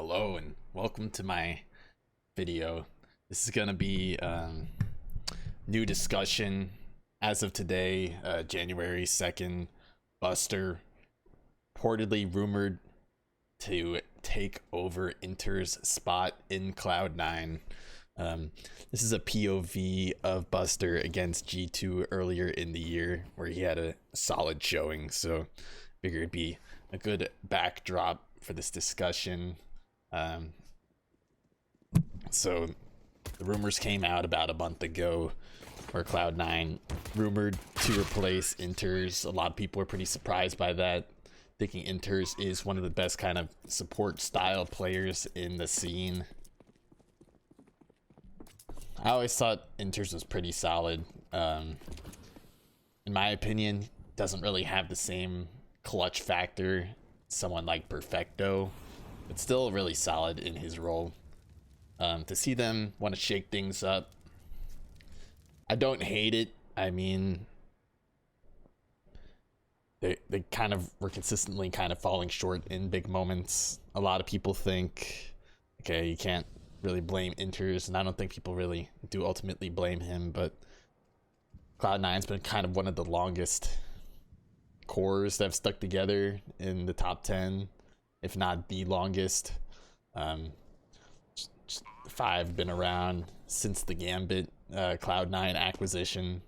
Hello and welcome to my video. This is gonna be new discussion as of today, January 2nd. Buster reportedly rumored to take over interz spot in Cloud9. This is a POV of Buster against G2 earlier in the year where he had a solid showing, so figured it'd be a good backdrop for this discussion. So the rumors came out about a month ago where Cloud9 rumored to replace interz. A lot of people are pretty surprised by that, thinking interz is one of the best kind of support style players in the scene. I always thought interz was pretty solid. In my opinion, doesn't really have the same clutch factor someone like Perfecto, but still really solid in his role. To see them want to shake things up, I don't hate it. I mean, they kind of were consistently kind of falling short in big moments. A lot of people think, okay, you can't really blame interz, and I don't think people really do ultimately blame him, but Cloud9's been kind of one of the longest cores that have stuck together in the top 10, if not the longest. Five been around since the Gambit Cloud9 acquisition,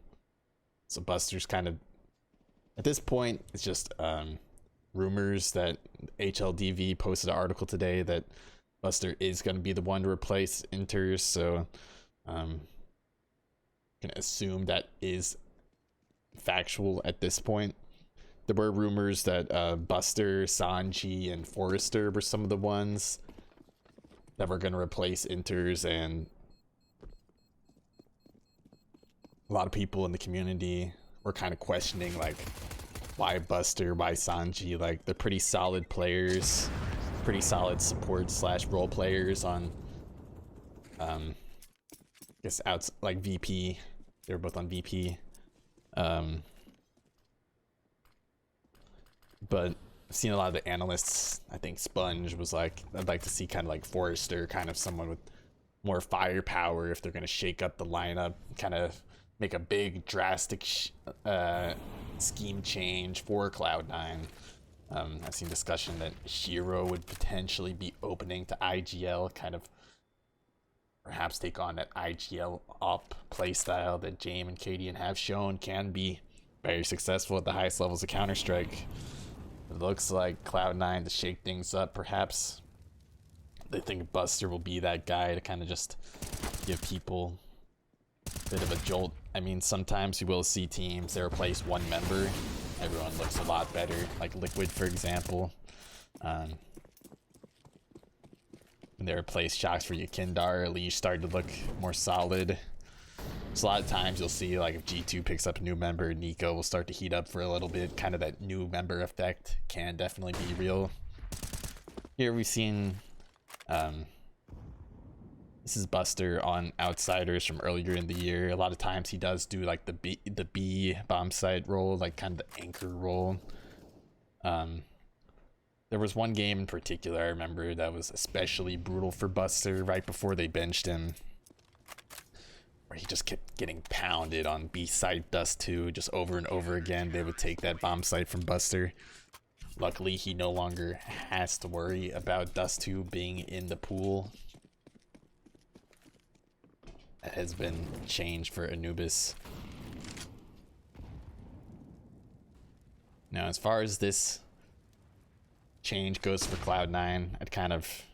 so Buster's kind of, at this point, it's just rumors. That HLDV posted an article today that Buster is going to be the one to replace interz, so can assume that is factual at this point. There were rumors that Buster, 𝐂𝐒𝐒, and Forrester were some of the ones that were going to replace interz, and a lot of people in the community were kind of questioning, like, why Buster, why 𝐂𝐒𝐒? Like, they're pretty solid players, pretty solid support slash role players on I guess outs like VP. They were both on VP. But I've seen a lot of the analysts. I think Sponge was like, I'd like to see kind of like Forrester, kind of someone with more firepower if they're going to shake up the lineup, kind of make a big drastic scheme change for Cloud9. I've seen discussion that Hero would potentially be opening to IGL, kind of perhaps take on that IGL op playstyle that 𝐂𝐿 and 𝐂𝐒 have shown can be very successful at the highest levels of Counter-Strike. It looks like Cloud9 to shake things up. Perhaps they think Buster will be that guy to kind of just give people a bit of a jolt. I mean, sometimes you will see teams, they replace one member, everyone looks a lot better, like Liquid, for example. When they replaced Shocks for Yakindar, 𝐿𝐼 started to look more solid. So a lot of times you'll see, like, if G2 picks up a new member, Nico will start to heat up for a little bit. Kind of that new member effect can definitely be real. Here we've seen, this is Buster on Outsiders from earlier in the year. A lot of times he does do like the B bomb site role, like kind of the anchor role. There was one game in particular I remember that was especially brutal for Buster right before they benched him, where he just kept getting pounded on B site Dust 2 just over and over again. They would take that bomb site from Buster. Luckily, he no longer has to worry about Dust 2 being in the pool. That has been changed for Anubis. Now, as far as this change goes for Cloud9, I'd kind of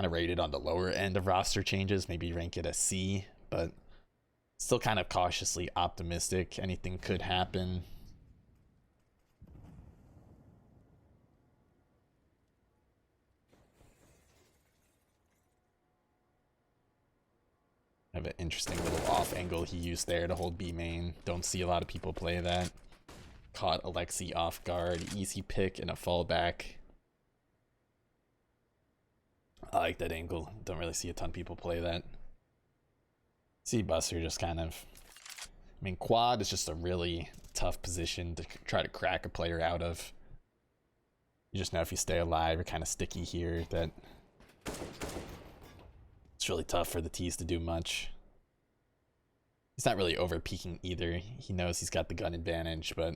rate it on the lower end of roster changes, maybe rank it a C, but still kind of cautiously optimistic. Anything could happen. I have an interesting little off angle he used there to hold B main. Don't see a lot of people play that. Caught 𝐿𝐼𝐍𝐄𝐒 off guard, easy pick and a fallback. I like that angle. Don't really see a ton of people play that. See Buster just kind of, I mean, quad is just a really tough position to try to crack a player out of. You just know if you stay alive, you're kind of sticky here, that it's really tough for the T's to do much. He's not really over peeking either. He knows he's got the gun advantage, but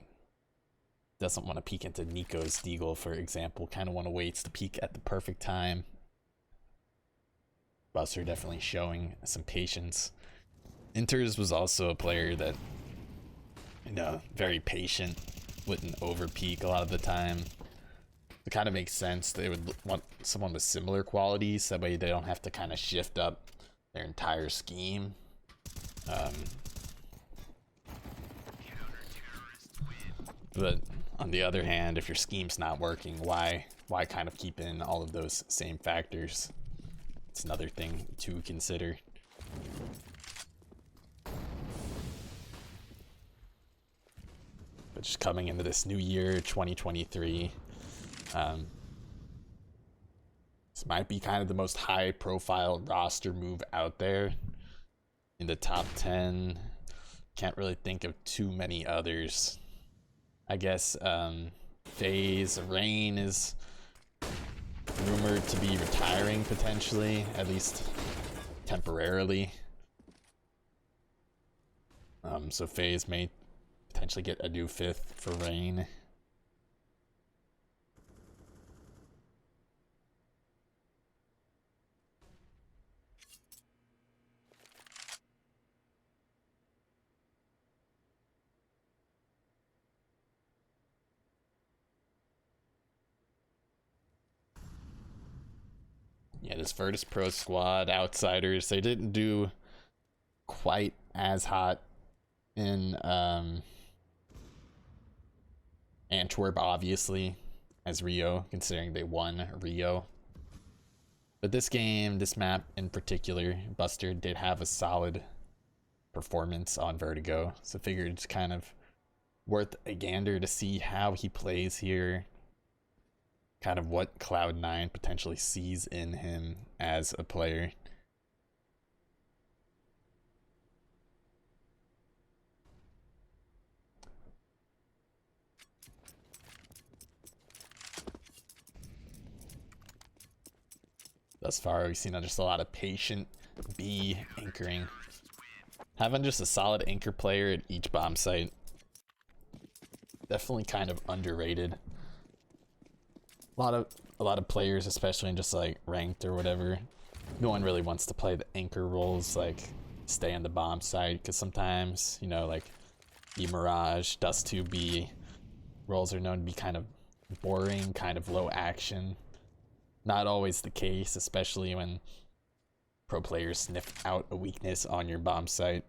doesn't want to peek into Nico's deagle, for example. Kind of want to wait to peek at the perfect time. Buster definitely showing some patience. interz was also a player that, you know, very patient, wouldn't over peek a lot of the time. It kind of makes sense. They would want someone with similar qualities, that way they don't have to kind of shift up their entire scheme. But on the other hand, if your scheme's not working, why kind of keep in all of those same factors? It's another thing to consider. But just coming into this new year, 2023, this might be kind of the most high-profile roster move out there. In the top 10, can't really think of too many others. I guess FaZe Rain is rumored to be retiring potentially, at least temporarily. So FaZe may potentially get a new fifth for Rain. Yeah, this Virtus Pro squad, Outsiders, they didn't do quite as hot in Antwerp, obviously, as Rio, considering they won Rio. But this game, this map in particular, Buster did have a solid performance on Vertigo, so figured it's kind of worth a gander to see how he plays here. Kind of what Cloud9 potentially sees in him as a player. Thus far, we've seen just a lot of patient B anchoring. Having just a solid anchor player at each bomb site, definitely kind of underrated. A lot of players, especially in just like ranked or whatever, no one really wants to play the anchor roles, like stay on the bomb site, because sometimes, you know, like 𝐴𝐈𝐹, Dust2B roles are known to be kind of boring, kind of low action. Not always the case, especially when pro players sniff out a weakness on your bomb site.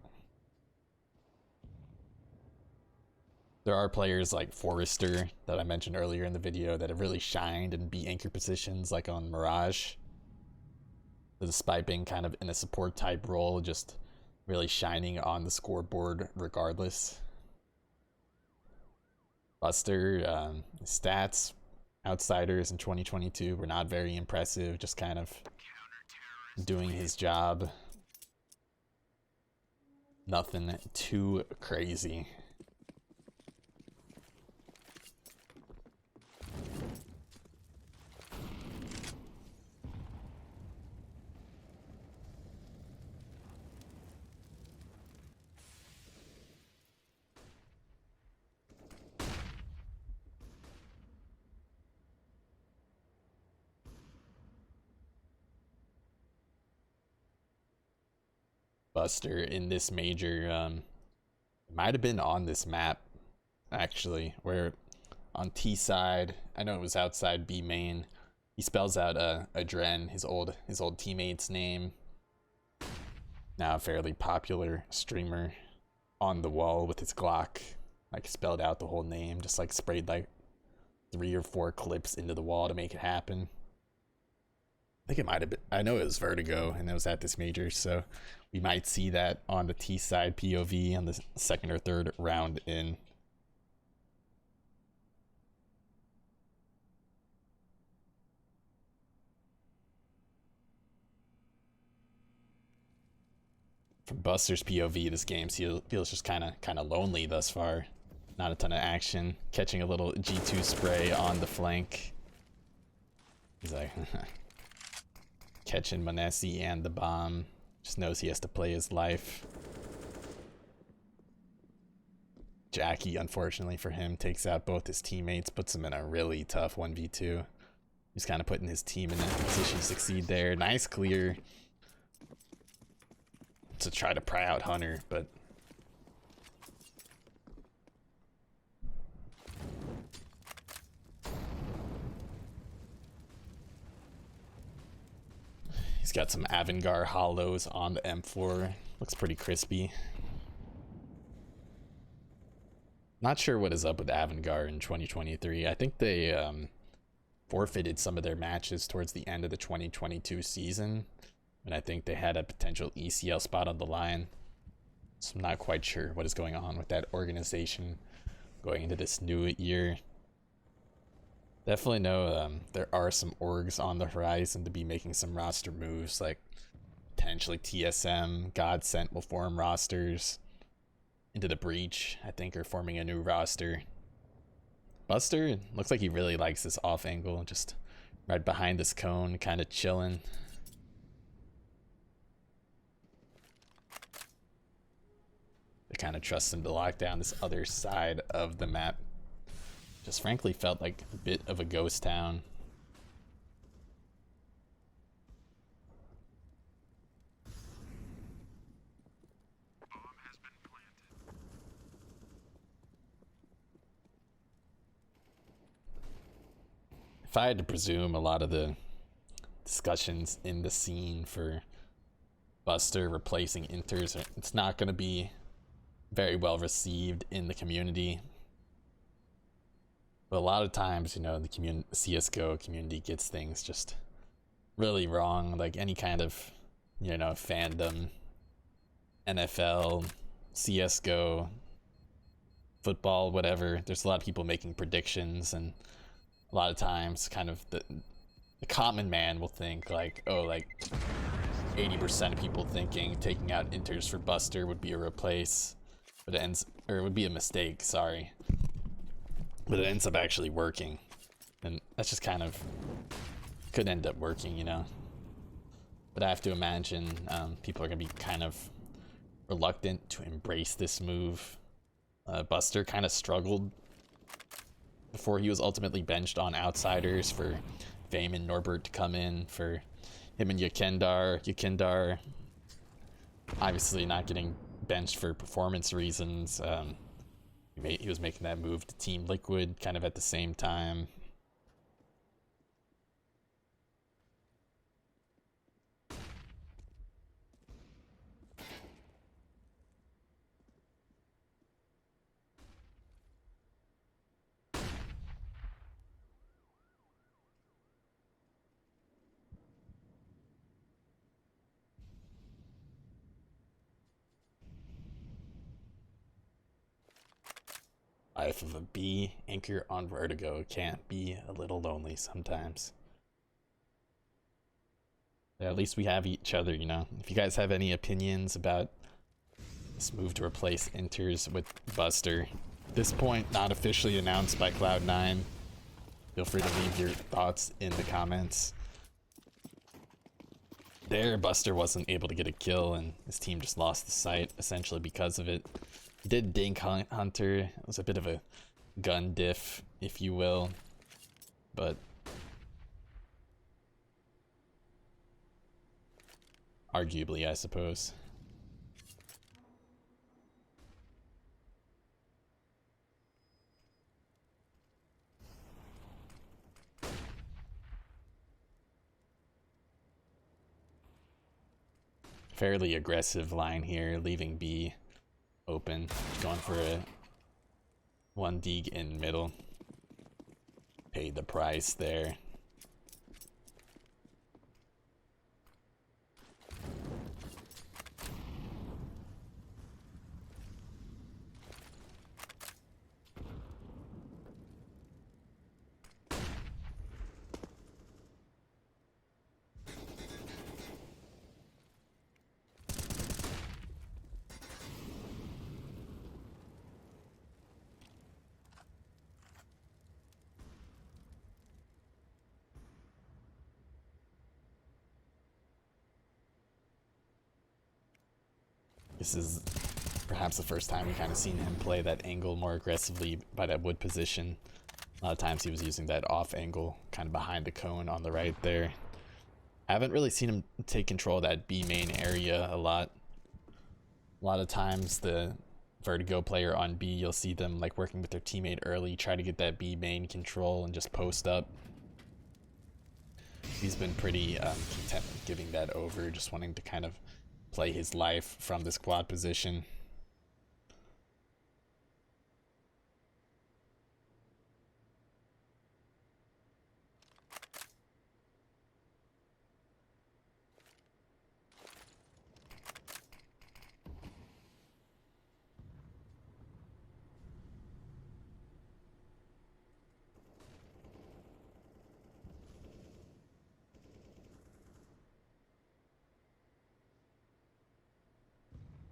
There are players like Forrester that I mentioned earlier in the video that have really shined in B anchor positions, like on Mirage. Despite being kind of in a support type role, just really shining on the scoreboard regardless. Buster, stats, Outsiders in 2022 were not very impressive, just kind of doing his job. Nothing too crazy. Buster in this major might have been on this map actually, where on T side, I know it was outside B main, he spells out Adren, his old teammate's name, now a fairly popular streamer, on the wall with his Glock, like spelled out the whole name, just like sprayed like 3 or 4 clips into the wall to make it happen. I think it might have been, I know it was Vertigo and it was at this major, so we might see that on the T side POV on the second or third round in. From Buster's POV, this game feels just kind of lonely thus far. Not a ton of action. Catching a little G2 spray on the flank. He's like catching 𝐿𝐿 and the bomb. Just knows he has to play his life. 𝐂𝐒𝐒, unfortunately for him, takes out both his teammates, puts him in a really tough 1v2. He's kind of putting his team in a position to succeed there. Nice clear to try to pry out Hunter, but he's got some 𝐂𝐿𝐍𝐄𝐒 hollows on the M4. Looks pretty crispy. Not sure what is up with 𝐂𝐿𝐍𝐄𝐒 in 2023. I think they forfeited some of their matches towards the end of the 2022 season, and I think they had a potential ECL spot on the line. So I'm not quite sure what is going on with that organization going into this new year. Definitely know there are some orgs on the horizon to be making some roster moves, like potentially TSM, Godsent will form rosters. Into the Breach, I think, are forming a new roster. Buster looks like he really likes this off angle, just right behind this cone, kind of chilling. They kind of trust him to lock down this other side of the map. Just frankly felt like a bit of a ghost town. If I had to presume, a lot of the discussions in the scene for Buster replacing interz, it's not going to be very well received in the community. But a lot of times, you know, the CSGO community gets things just really wrong. Like any kind of, you know, fandom, NFL, CSGO, football, whatever. There's a lot of people making predictions, and a lot of times kind of the common man will think like, oh, like 80% of people thinking taking out interz for Buster would be a replace, but it ends, or it would be a mistake, sorry. But it ends up actually working. And that's just kind of, could end up working, you know. But I have to imagine people are gonna be kind of reluctant to embrace this move. Buster kind of struggled before he was ultimately benched on Outsiders for Fame and Norbert to come in, for him and 𝐂𝐿𝐍𝐄𝐒 obviously not getting benched for performance reasons. He was making that move to Team Liquid kind of at the same time. Life of a bee, anchor on vertigo, can't be a little lonely sometimes. Yeah, at least we have each other, you know. If you guys have any opinions about this move to replace interz with Buster, at this point not officially announced by Cloud9, feel free to leave your thoughts in the comments. There, Buster wasn't able to get a kill, and his team just lost the site essentially because of it. He did dink Hunter. It was a bit of a gun diff, if you will, but arguably, I suppose. Fairly aggressive line here, leaving B open, going for a 1 dig in middle. Paid the price there. This is perhaps the first time we kind of seen him play that angle more aggressively by that wood position. A lot of times he was using that off angle kind of behind the cone on the right there. I haven't really seen him take control of that B main area a lot. A lot of times the Vertigo player on B, you'll see them like working with their teammate early, try to get that B main control and just post up. He's been pretty content with giving that over, just wanting to kind of play his life from this quad position.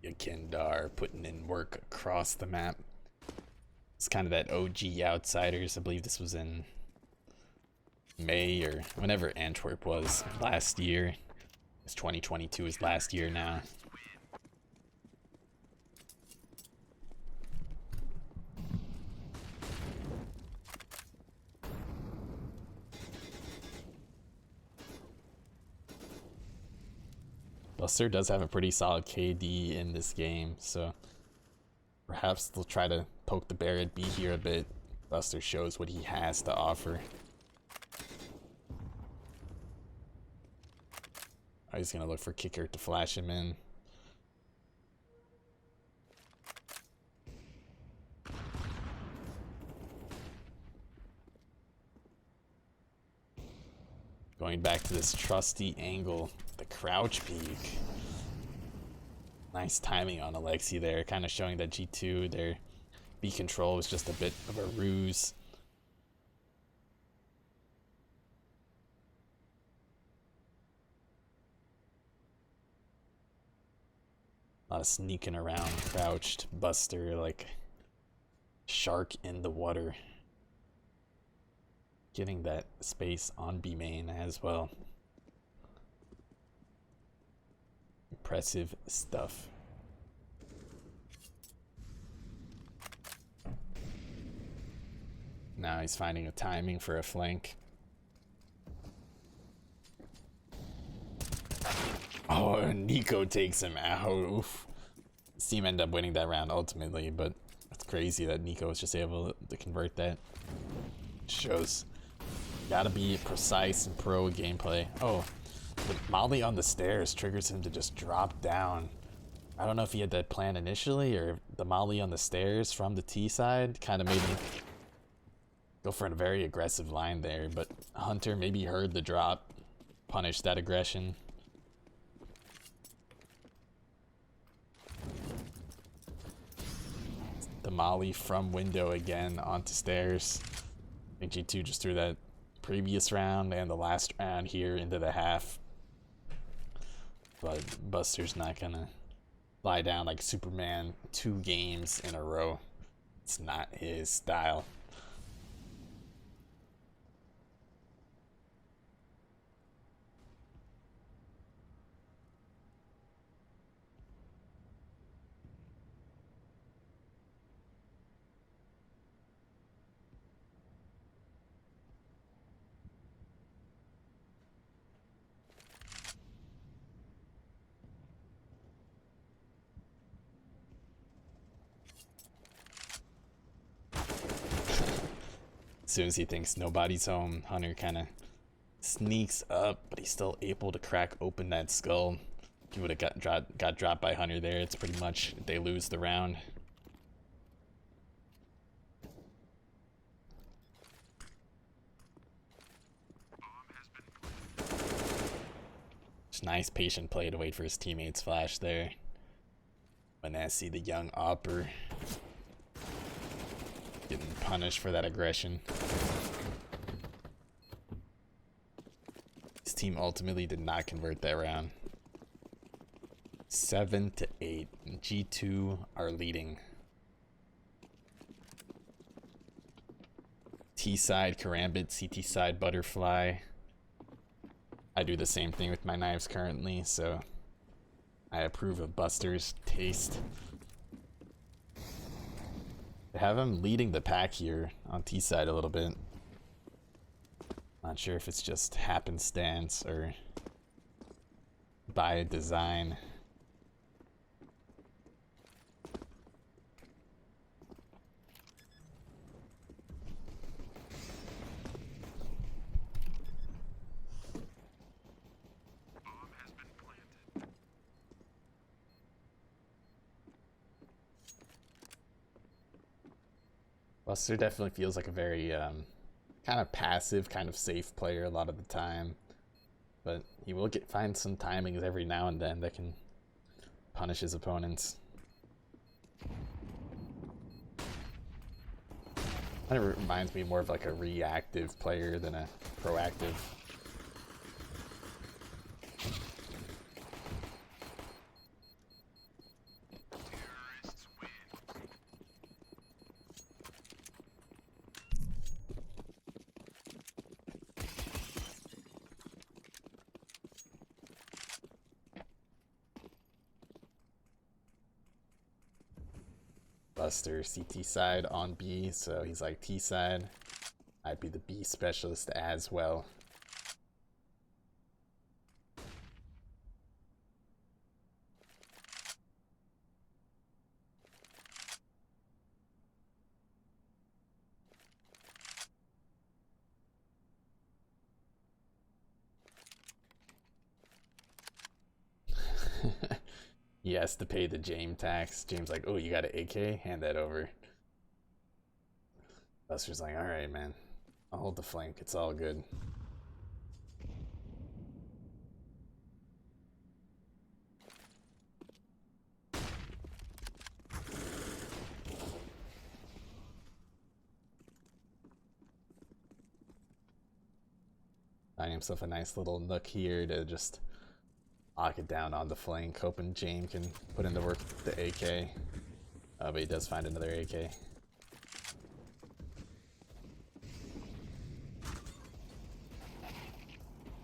Yakindar putting in work across the map. It's kind of that OG Outsiders. I believe this was in May or whenever Antwerp was last year. It's 2022 is last year now. Buster does have a pretty solid KD in this game, so perhaps they'll try to poke the bear at B here a bit. Buster shows what he has to offer. Oh, he's gonna look for Kicker to flash him in. Going back to this trusty angle, the crouch peek. Nice timing on 𝐂𝐿𝐒𝐒 there, kind of showing that G2, their B control was just a bit of a ruse. A lot of sneaking around, crouched, Buster like shark in the water. Getting that space on B main as well. Impressive stuff. Now he's finding a timing for a flank. Oh, 𝐂𝐿𝐒 takes him out. Oof. His team ended up winning that round ultimately, but it's crazy that 𝐂𝐿𝐒 was just able to convert that. Shows gotta be precise and pro gameplay. Oh, the molly on the stairs triggers him to just drop down. I don't know if he had that plan initially or the molly on the stairs from the T side kind of made him go for a very aggressive line there, but Hunter maybe heard the drop, punished that aggression. The molly from window again onto stairs. I think G2 just threw that previous round and the last round here into the half. But Buster's not gonna lie down like Superman 2 games in a row. It's not his style. As soon as he thinks nobody's home, Hunter kind of sneaks up, but he's still able to crack open that skull. If he would have got dropped by Hunter there, it's pretty much they lose the round. Just nice patient play to wait for his teammates' flash there. Manassi, the young opper, getting punished for that aggression. His team ultimately did not convert that round. 7-8. G2 are leading. T side Karambit, CT side Butterfly. I do the same thing with my knives currently, so I approve of Buster's taste. They have him leading the pack here on T side a little bit. Not sure if it's just happenstance or by design. Buster definitely feels like a very kind of passive, kind of safe player a lot of the time, but he will find some timings every now and then that can punish his opponents. Kind of reminds me more of like a reactive player than a proactive. Buster CT side on B, so he's like T side. I'd be the B specialist as well. He has to pay the James tax. James like, oh, you got an AK? Hand that over. Buster's like, all right, man. I'll hold the flank. It's all good. Find himself a nice little nook here to just lock it down on the flank, hoping James can put in the work with the AK. But he does find another AK.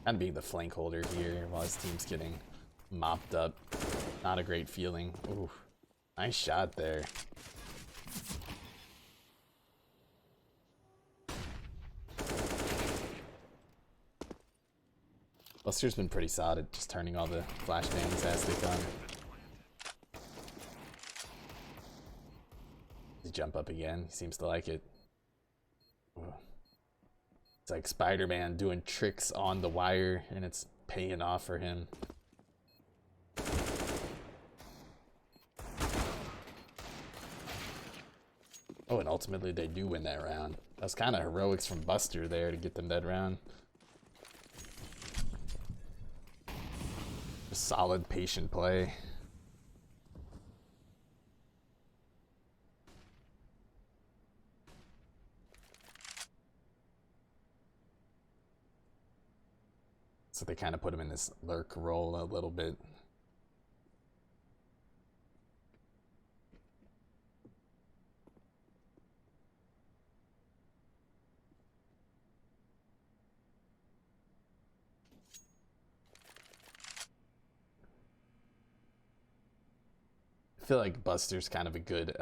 Kind of being the flank holder here while his team's getting mopped up. Not a great feeling. Ooh, nice shot there. Buster's been pretty solid at just turning all the flashbangs as they come. Does he jump up again? He seems to like it. Ooh. It's like Spider-Man doing tricks on the wire, and it's paying off for him. Oh, and ultimately they do win that round. That was kind of heroics from Buster there to get them that round. Solid, patient play. So they kind of put him in this lurk role a little bit. I feel like Buster's kind of a good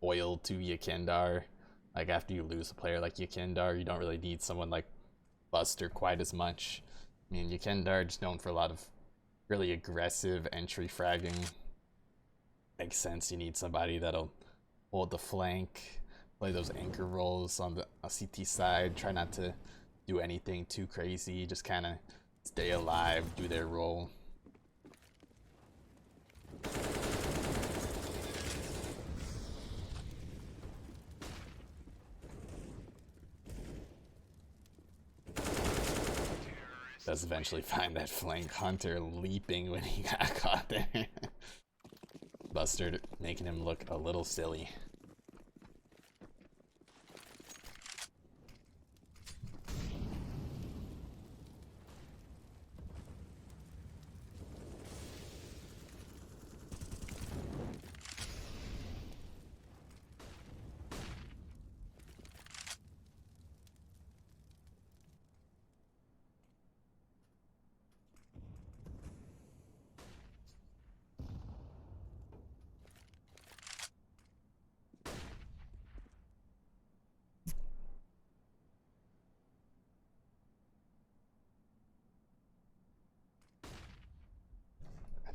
foil to 𝐂𝐿𝐻. Like after you lose a player like 𝐂𝐿𝐻, you don't really need someone like Buster quite as much. I mean, 𝐂𝐿𝐻 is known for a lot of really aggressive entry fragging. Makes sense. You need somebody that'll hold the flank, play those anchor roles on the CT side, try not to do anything too crazy, just kind of stay alive, do their role. Does eventually find that flank hunter leaping when he got caught there. Buster making him look a little silly.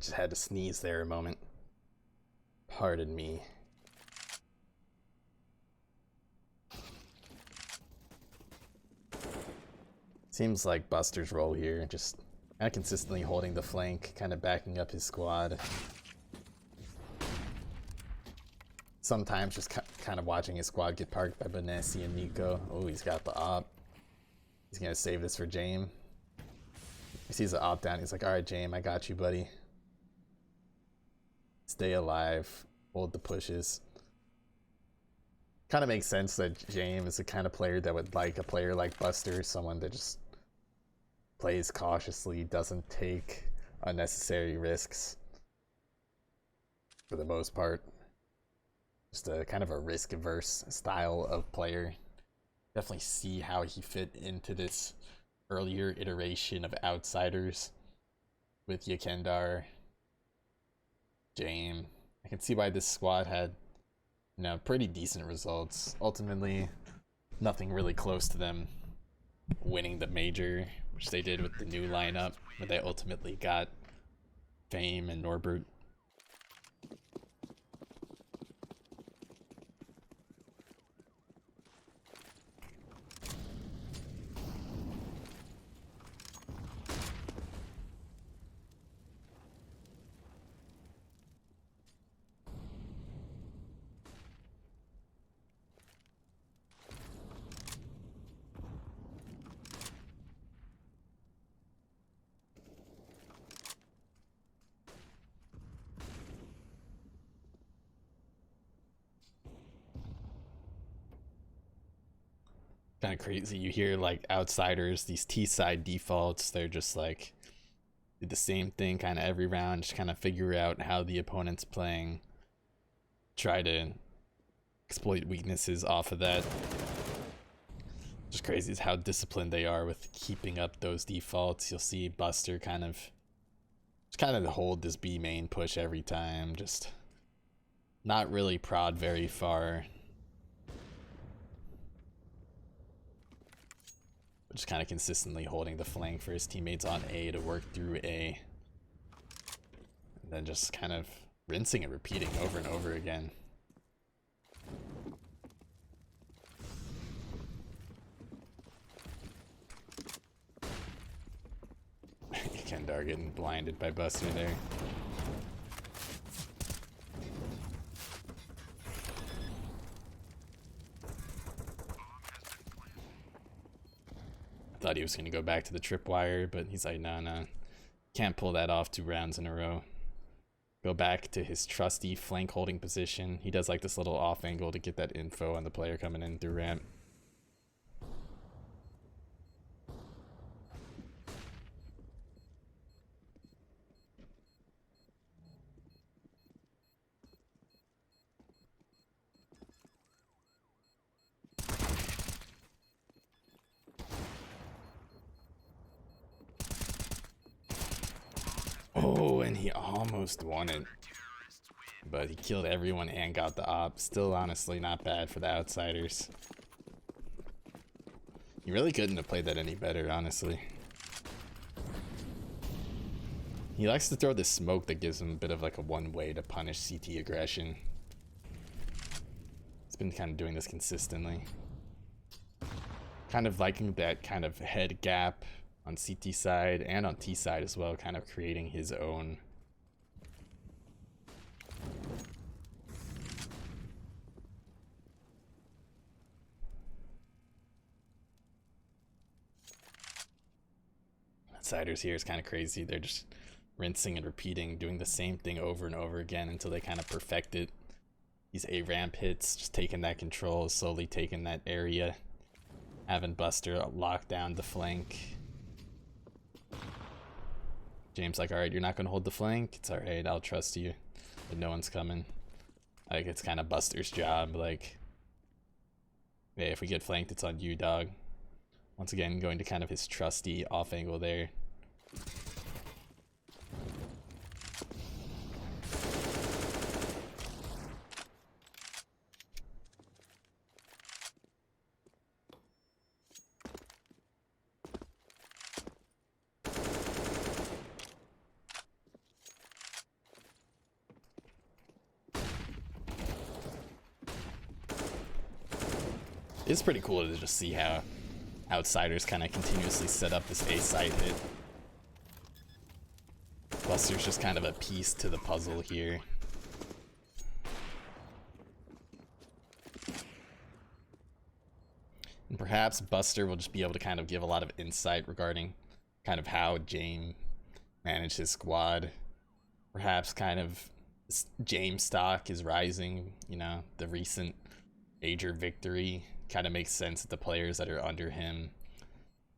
Just had to sneeze there a moment. Pardon me. Seems like Buster's role here, just kind of consistently holding the flank, kind of backing up his squad. Sometimes just kind of watching his squad get parked by Benesi and Nico. Oh, he's got the op. He's gonna save this for 𝐿𝐿. He sees the op down, he's like, alright 𝐿𝐿, I got you, buddy. Stay alive, hold the pushes. Kind of makes sense that 𝐿𝐿 is the kind of player that would like a player like Buster, someone that just plays cautiously, doesn't take unnecessary risks for the most part. Just a kind of a risk-averse style of player. Definitely see how he fit into this earlier iteration of Outsiders with 𝐂𝐿𝐻, 𝐿𝐿. I can see why this squad had, you know, pretty decent results. Ultimately, nothing really close to them winning the major, which they did with the new lineup, where they ultimately got Fame and Norbert. Kind of crazy. You hear like Outsiders, these T-side defaults, they're just like do the same thing kind of every round, just kind of figure out how the opponent's playing, try to exploit weaknesses off of that. Just crazy is how disciplined they are with keeping up those defaults. You'll see Buster kind of hold this B main push every time, just not really prod very far. Just kind of consistently holding the flank for his teammates on A to work through A. And then just kind of rinsing and repeating over and over again. 𝐿𝐻 getting blinded by Buster there. Thought he was going to go back to the tripwire, but he's like, no, can't pull that off 2 rounds in a row. Go back to his trusty flank holding position. He does like this little off angle to get that info on the player coming in through ramp. Oh, and he almost won it. But he killed everyone and got the op. Still, honestly, not bad for the Outsiders. He really couldn't have played that any better, honestly. He likes to throw this smoke that gives him a bit of like a one-way to punish CT aggression. He's been kind of doing this consistently. Kind of liking that kind of head gap on CT side and on T side as well, kind of creating his own. Outsiders here is kind of crazy. They're just rinsing and repeating, doing the same thing over and over again until they kind of perfect it. These A ramp hits, just taking that control, slowly taking that area, having Buster lock down the flank. 𝐿𝐿's like, alright, you're not gonna hold the flank? It's alright, I'll trust you. But no one's coming. Like, it's kind of Buster's job, like, hey, if we get flanked, it's on you, dog. Once again, going to kind of his trusty off angle there. It's pretty cool to just see how outsiders kind of continuously set up this A site hit. Buster's just kind of a piece to the puzzle here. And perhaps Buster will just be able to kind of give a lot of insight regarding kind of how James managed his squad. Perhaps kind of James stock is rising, you know, the recent major victory kind of makes sense that the players that are under him,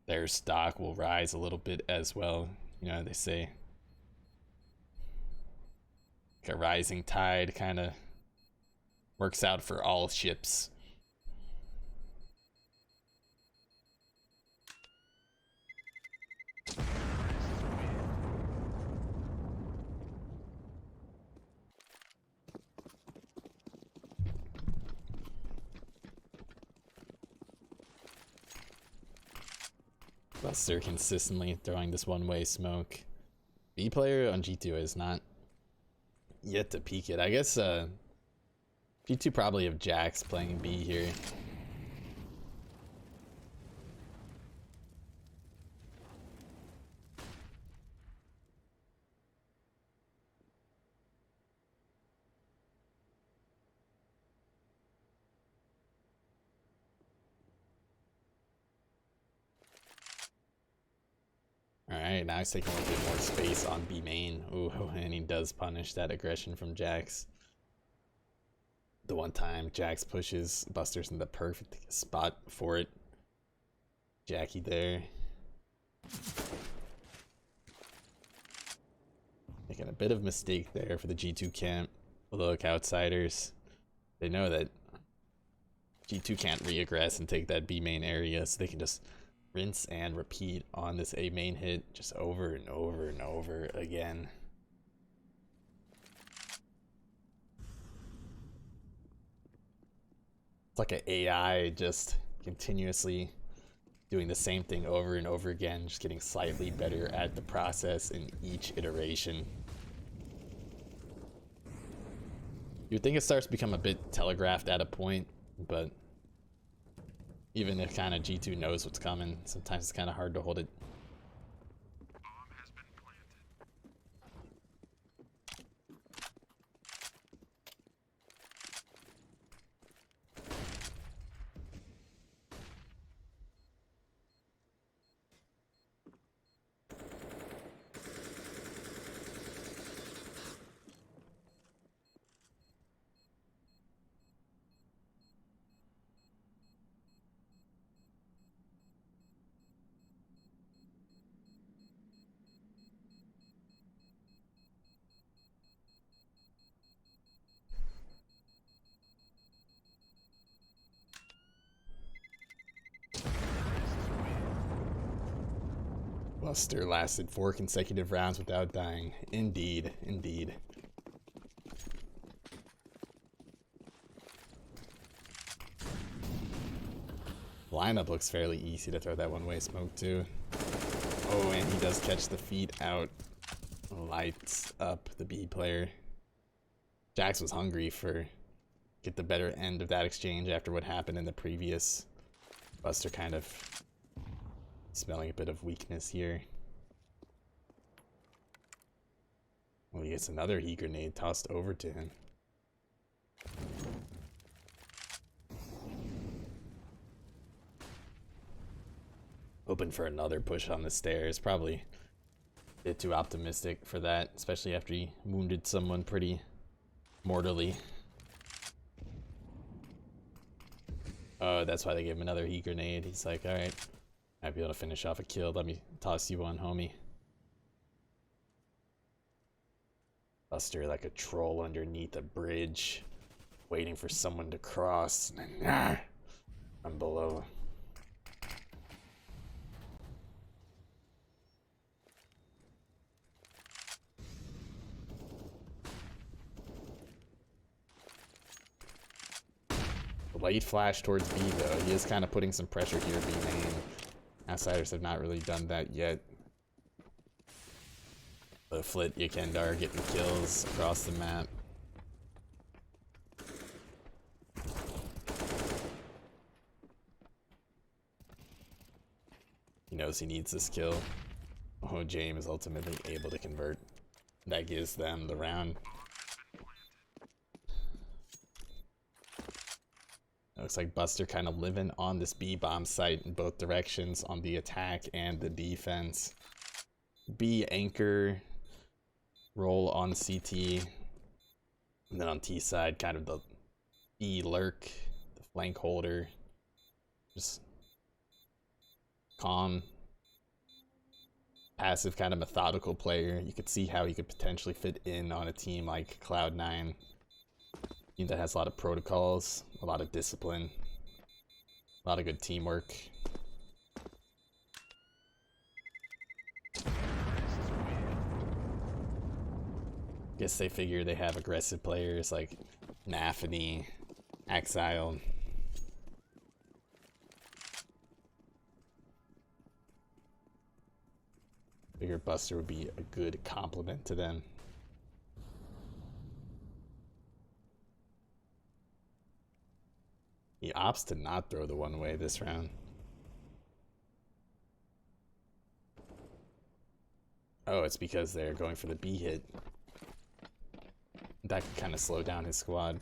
their stock will rise a little bit as well. You know, they say like a rising tide kind of works out for all ships. Buster consistently throwing this one-way smoke. B player on G2 is not yet to peek it. I guess G2 probably have 𝐂𝐔𝐒𝐒 playing B here. Alright, now he's taking a little bit more space on B main. Ooh, and he does punish that aggression from 𝐂𝐂𝐒𝐒. The one time 𝐂𝐂𝐒𝐒 pushes, Buster's in the perfect spot for it. Jackie there. Making a bit of mistake there for the G2 camp. Look, outsiders. They know that G2 can't re-aggress and take that B main area, so they can just rinse and repeat on this A main hit just over and over and over again. It's like an AI just continuously doing the same thing over and over again, just getting slightly better at the process in each iteration. You'd think it starts to become a bit telegraphed at a point, but even if kind of G2 knows what's coming, sometimes it's kind of hard to hold it. Buster lasted 4 consecutive rounds without dying. Indeed, indeed. Lineup looks fairly easy to throw that one-way smoke too. Oh, and he does catch the feed out. Lights up the B player. 𝐂𝐂𝐒𝐒 was hungry for get the better end of that exchange after what happened in the previous. Buster kind of smelling a bit of weakness here. Well, he gets another heat grenade tossed over to him. Hoping for another push on the stairs. Probably a bit too optimistic for that, especially after he wounded someone pretty mortally. Oh, that's why they gave him another heat grenade. He's like, alright, might be able to finish off a kill. Let me toss you one, homie. Buster like a troll underneath a bridge, waiting for someone to cross. I'm below. Late flash towards B though. He is kind of putting some pressure here, B main. Outsiders have not really done that yet. The Flit Yekendar getting kills across the map. He knows he needs this kill. Oh, James is ultimately able to convert. That gives them the round. It looks like Buster kind of living on this B bomb site in both directions, on the attack and the defense. B anchor, roll on CT, and then on T side, kind of the B lurk, the flank holder, just calm, passive, kind of methodical player. You could see how he could potentially fit in on a team like Cloud9. Team that has a lot of protocols, a lot of discipline, a lot of good teamwork. Guess they figure they have aggressive players like Nafany, Exile. Figure Buster would be a good complement to them. He opts to not throw the one way this round. Oh, it's because they're going for the B hit. That could kind of slow down his squad.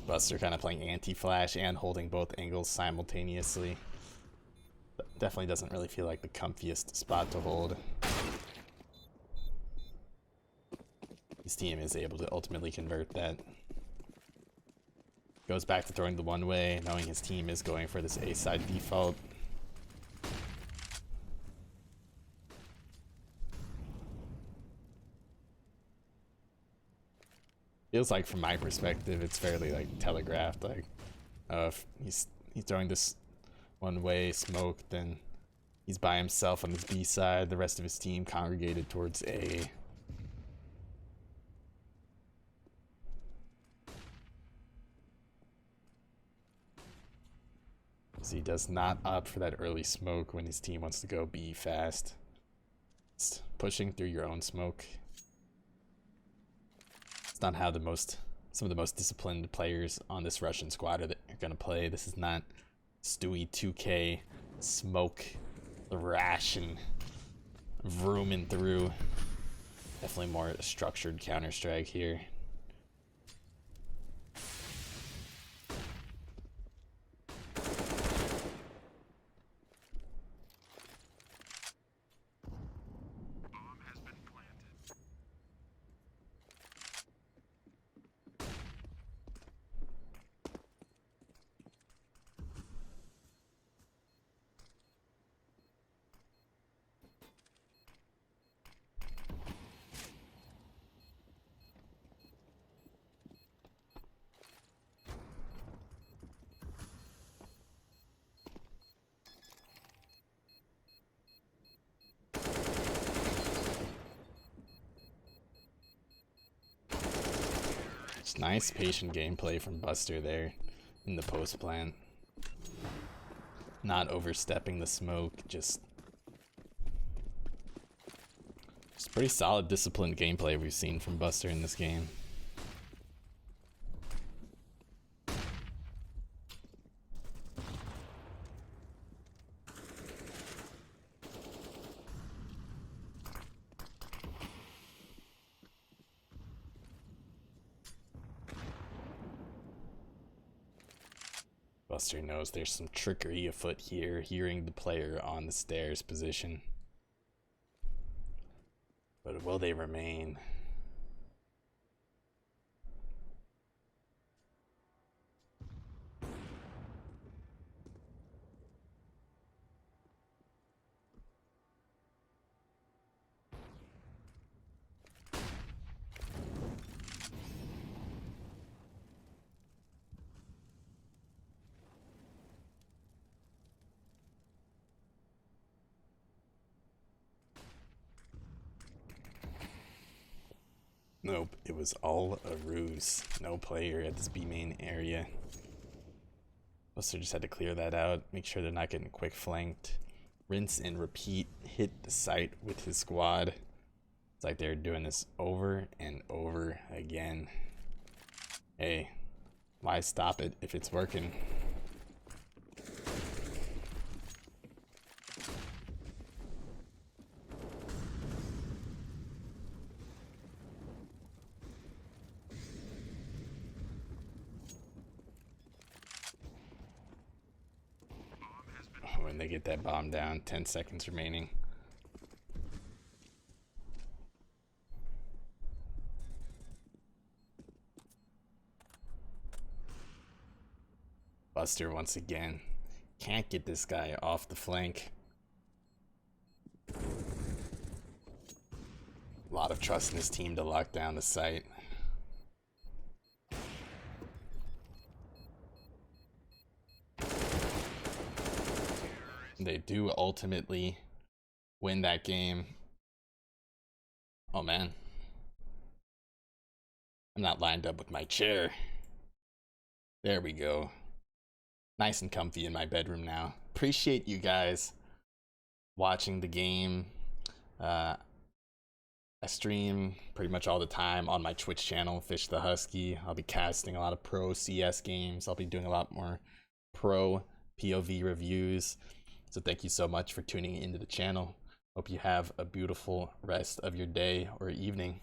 Buster kind of playing anti-flash and holding both angles simultaneously. Definitely doesn't really feel like the comfiest spot to hold. His team is able to ultimately convert that. Goes back to throwing the one way, knowing his team is going for this A side default. Feels like, from my perspective, it's fairly like telegraphed. Like, if he's throwing this one way smoke, then he's by himself on this B side. The rest of his team congregated towards A. So he does not opt for that early smoke when his team wants to go B fast. It's pushing through your own smoke. It's not how some of the most disciplined players on this Russian squad are going to play. This is not Stewie 2K smoke the ration vrooming through. Definitely more structured Counter-Strike here. Nice patient gameplay from Buster there in the post plant. Not overstepping the smoke, just pretty solid disciplined gameplay we've seen from Buster in this game. Buster knows there's some trickery afoot here, hearing the player on the stairs position. But will they remain? Nope, it was all a ruse. No player at this B main area. Buster just had to clear that out, make sure they're not getting quick flanked. Rinse and repeat, hit the site with his squad. It's like they're doing this over and over again. Hey, why stop it if it's working? When they get that bomb down, 10 seconds remaining. Buster once again. Can't get this guy off the flank. A lot of trust in his team to lock down the site. They do ultimately win that game. Oh man. I'm not lined up with my chair. There we go. Nice and comfy in my bedroom now. Appreciate you guys watching the game. I stream pretty much all the time on my Twitch channel, FishTheHusky. I'll be casting a lot of pro CS games. I'll be doing a lot more pro POV reviews. So thank you so much for tuning into the channel. Hope you have a beautiful rest of your day or evening.